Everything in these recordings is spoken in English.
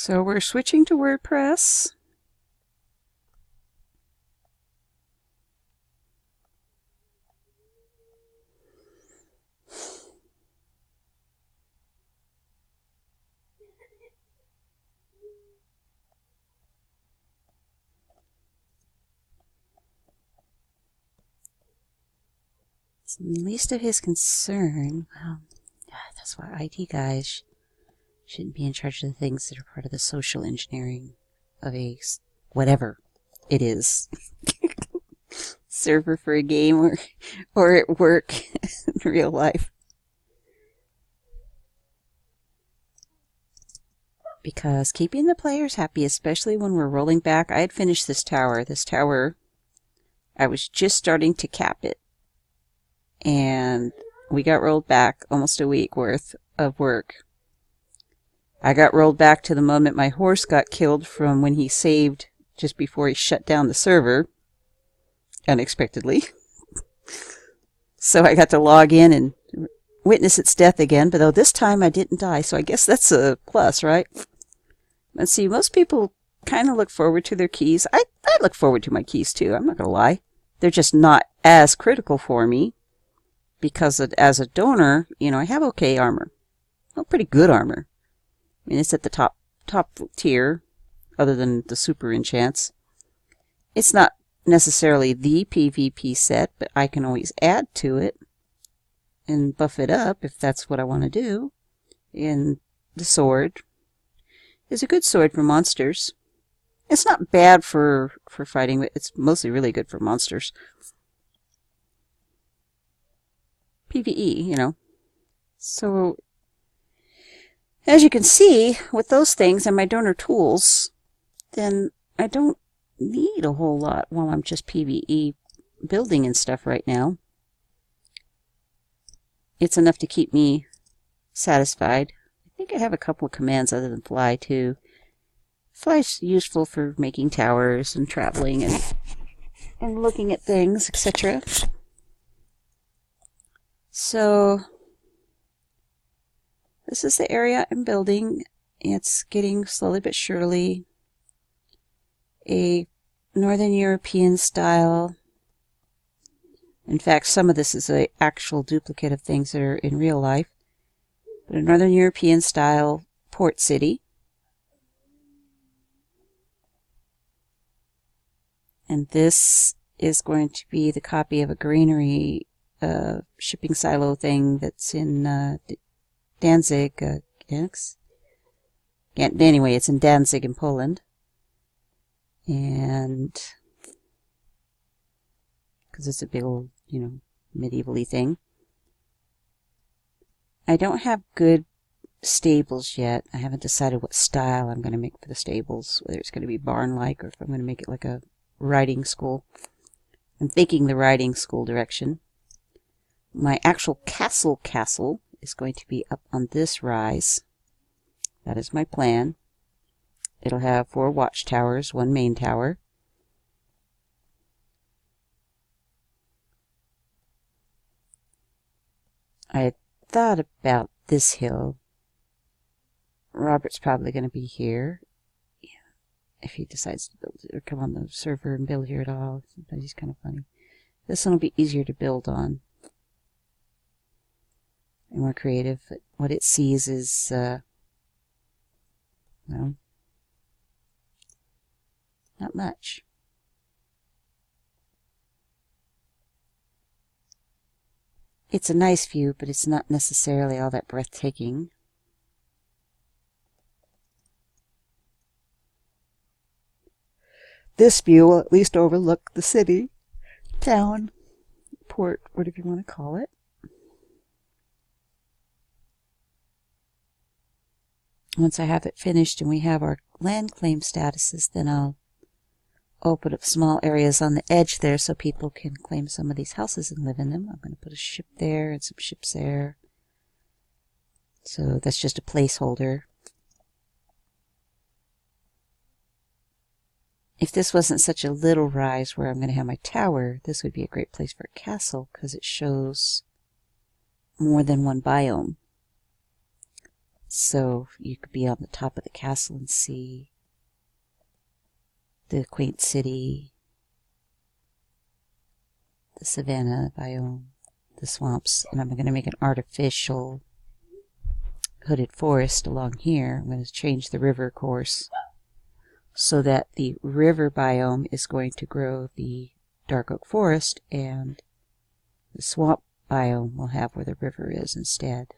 So we're switching to WordPress. It's least of his concern. Well, that's why IT guys shouldn't be in charge of the things that are part of the social engineering of a whatever it is. Server for a game or at work in real life. Because keeping the players happy, especially when we're rolling back, I had finished this tower. This tower, I was just starting to cap it. And we got rolled back almost a week worth of work. I got rolled back to the moment my horse got killed from when he saved just before he shut down the server, unexpectedly. So I got to log in and witness its death again, but though this time I didn't die, so I guess that's a plus, right? Let's see, most people kind of look forward to their keys. I look forward to my keys too, I'm not going to lie. They're just not as critical for me because as a donor, you know, I have okay armor. Well, pretty good armor. I mean, it's at the top tier, other than the super enchants. It's not necessarily the PvP set, but I can always add to it and buff it up if that's what I want to do. And the sword is a good sword for monsters. It's not bad for fighting, but it's mostly really good for monsters. PvE, you know. So, as you can see, with those things and my donor tools, then I don't need a whole lot while I'm just PvE building and stuff right now. It's enough to keep me satisfied. I think I have a couple of commands other than fly too. Fly's useful for making towers and traveling and looking at things, etc. So this is the area I'm building. It's getting slowly but surely a Northern European style. In fact, some of this is an actual duplicate of things that are in real life. But a Northern European style port city. And this is going to be the copy of a granary shipping silo thing that's in Danzig. Anyway, it's in Danzig in Poland. And because it's a big old, you know, medieval-y thing. I don't have good stables yet. I haven't decided what style I'm going to make for the stables, whether it's going to be barn-like or if I'm going to make it like a riding school. I'm thinking the riding school direction. My actual castle is going to be up on this rise. That is my plan. It'll have 4 watchtowers, 1 main tower. I had thought about this hill. Robert's probably going to be here. Yeah, if he decides to build it or come on the server and build here at all. Sometimes he's kind of funny. This one will be easier to build on. And more creative. But what it sees is, well, not much. It's a nice view, but it's not necessarily all that breathtaking. This view will at least overlook the city, town, port, whatever you want to call it. Once I have it finished and we have our land claim statuses, then I'll open up small areas on the edge there so people can claim some of these houses and live in them. I'm going to put a ship there and some ships there. So that's just a placeholder. If this wasn't such a little rise where I'm going to have my tower, this would be a great place for a castle because it shows more than one biome. So you could be on the top of the castle and see the quaint city, the savanna biome, the swamps. And I'm going to make an artificial hooded forest along here. I'm going to change the river course so that the river biome is going to grow the dark oak forest, and the swamp biome will have where the river is instead.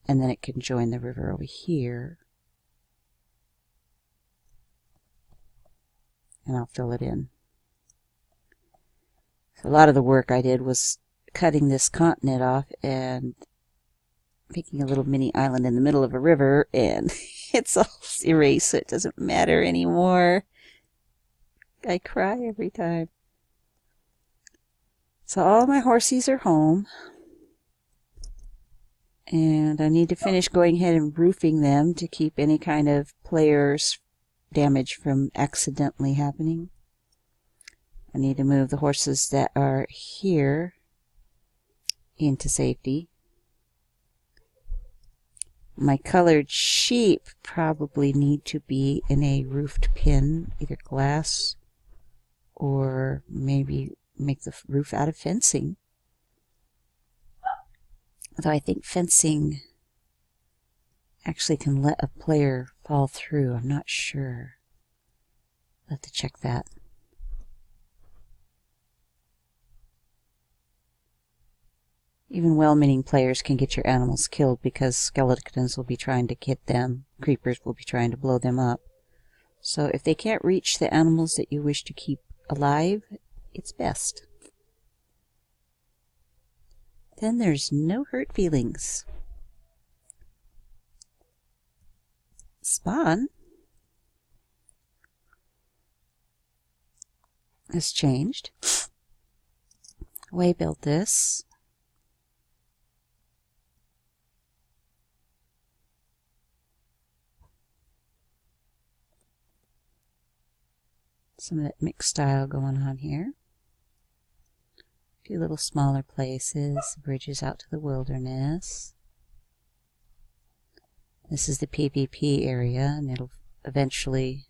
And then it can join the river over here. And I'll fill it in. So a lot of the work I did was cutting this continent off and making a little mini island in the middle of a river, and it's all erased, so it doesn't matter anymore. I cry every time. So all my horsies are home, and I need to finish going ahead and roofing them to keep any kind of players' damage from accidentally happening. I need to move the horses that are here into safety. My colored sheep probably need to be in a roofed pen, either glass or maybe make the roof out of fencing. Although I think fencing actually can let a player fall through. I'm not sure. I'll have to check that. Even well-meaning players can get your animals killed because skeletons will be trying to hit them. Creepers will be trying to blow them up. So if they can't reach the animals that you wish to keep alive, it's best. Then there's no hurt feelings. Spawn has changed. Way built this. Some of that mixed style going on here. A few little smaller places, bridges out to the wilderness. This is the PvP area, and it'll eventually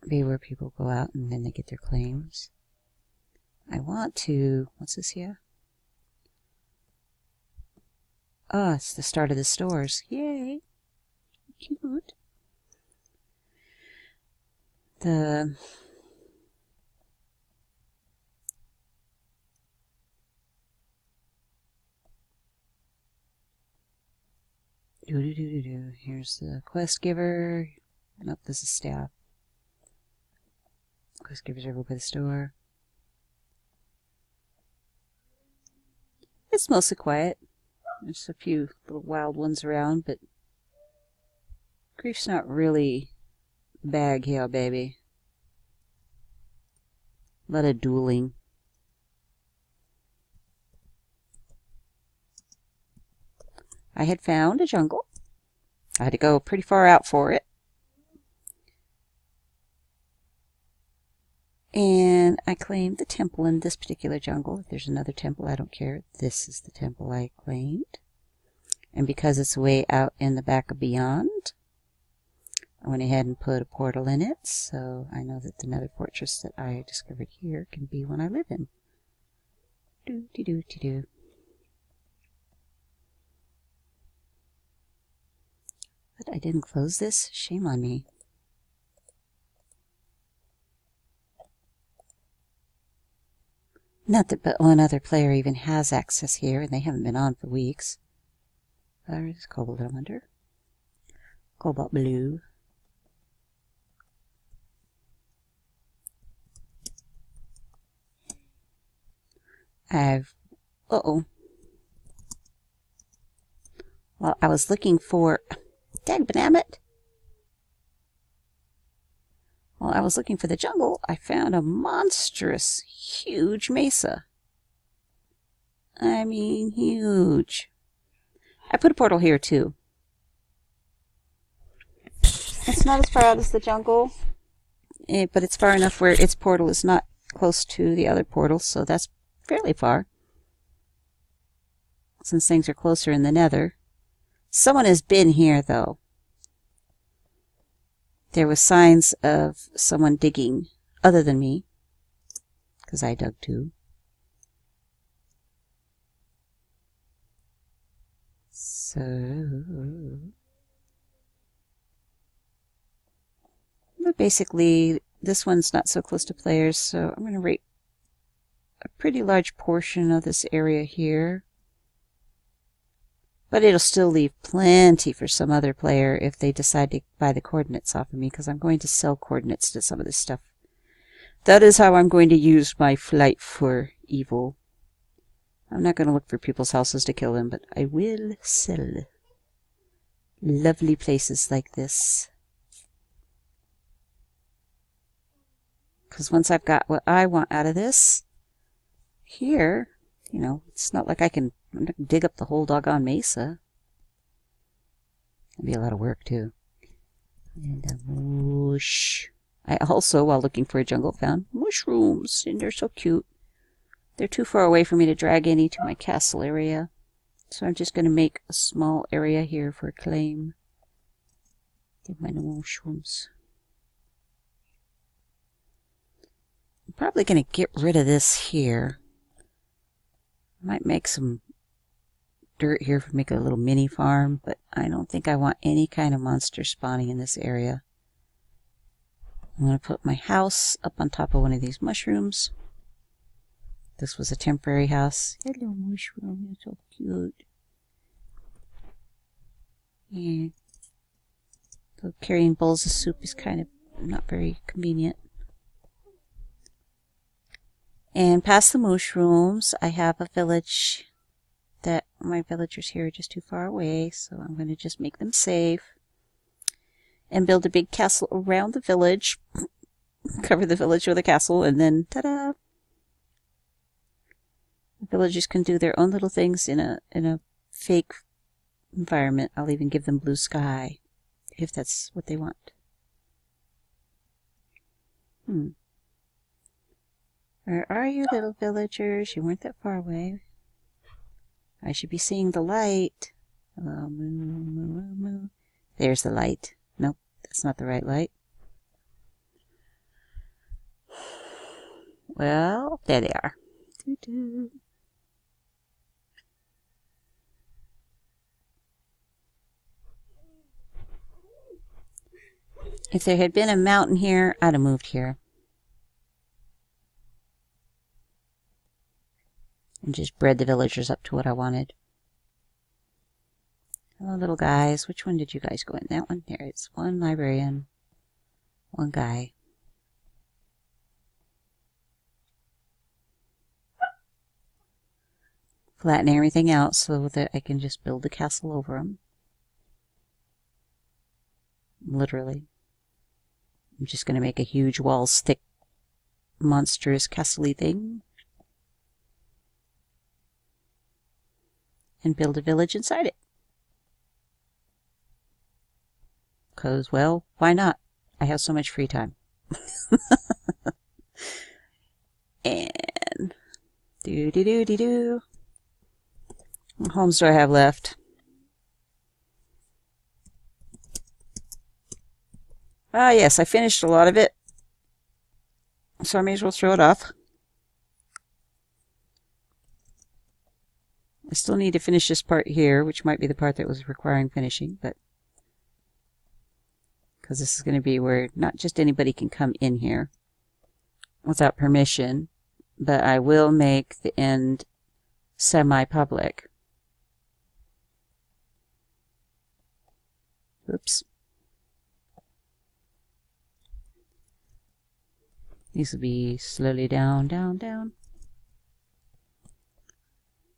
be where people go out and then they get their claims. I want to... what's this here? Oh, it's the start of the stores. Yay! Cute. The here's the quest giver. Nope, this is staff. Quest givers over by the store. It's mostly quiet. There's a few little wild ones around, but grief's not really bag here, baby. A lot of dueling. I had found a jungle. I had to go pretty far out for it. And I claimed the temple in this particular jungle. If there's another temple, I don't care. This is the temple I claimed. And because it's way out in the back of Beyond, I went ahead and put a portal in it, so I know that the nether fortress that I discovered here can be one I live in. Do-de-do-de-do. But I didn't close this? Shame on me. Not that but one other player even has access here, and they haven't been on for weeks. There's Cobalt Under. Cobalt Blue. Uh-oh. Well, I was looking for... Dagnabbit. While I was looking for the jungle, I found a monstrous, huge mesa. I mean, huge. I put a portal here, too. It's not as far out as the jungle, but it's far enough where its portal is not close to the other portal, so that's fairly far. since things are closer in the nether. Someone has been here, though. There was signs of someone digging, other than me, because I dug too. So... But basically, this one's not so close to players, so I'm going to rate a pretty large portion of this area here. But it'll still leave plenty for some other player if they decide to buy the coordinates off of me, because I'm going to sell coordinates to some of this stuff. That is how I'm going to use my flight for evil. I'm not going to look for people's houses to kill them, but I will sell lovely places like this. Because once I've got what I want out of this, here, you know, it's not like I can dig up the whole doggone mesa. That'd be a lot of work, too. And whoosh. I also, while looking for a jungle, found mushrooms, and they're so cute. They're too far away for me to drag any to my castle area. So I'm just going to make a small area here for a claim. Get my mushrooms. I'm probably going to get rid of this here. I might make some dirt here for make a little mini farm, but I don't think I want any kind of monster spawning in this area. I'm going to put my house up on top of one of these mushrooms. This was a temporary house. Hello, mushroom. You're so cute. Yeah. So carrying bowls of soup is kind of not very convenient. And past the mushrooms, I have a village that my villagers here are just too far away, so I'm going to just make them safe. And build a big castle around the village. Cover the village with a castle, and then, ta-da! The villagers can do their own little things in a fake environment. I'll even give them blue sky, if that's what they want. Where are you, little villagers? You weren't that far away. I should be seeing the light. Hello, moo, moo, moo, moo. There's the light. Nope, that's not the right light. Well, there they are. Doo-doo. If there had been a mountain here, I'd have moved here. And just bred the villagers up to what I wanted. Hello, little guys. Which one did you guys go in? That one? There, it's one librarian. One guy. Flatten everything out so that I can just build a castle over them. Literally. I'm just going to make a huge walls thick, monstrous castle-y thing. And build a village inside it. Because, well, why not? I have so much free time. And do-do-do-do-do. What homes do I have left? Ah, yes, I finished a lot of it. So I may as well throw it off. I still need to finish this part here, which might be the part that was requiring finishing, but because this is going to be where not just anybody can come in here without permission, but I will make the end semi-public. Oops. These will be slowly down, down, down.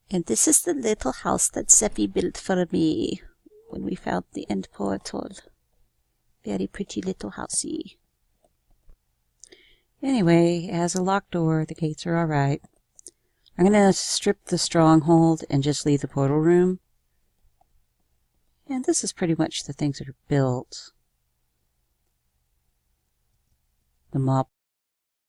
And this is the little house that Seppi built for me when we found the end portal. Very pretty little housey. Anyway, it has a locked door. The gates are alright. I'm going to strip the stronghold and just leave the portal room. And this is pretty much the things that are built. The mob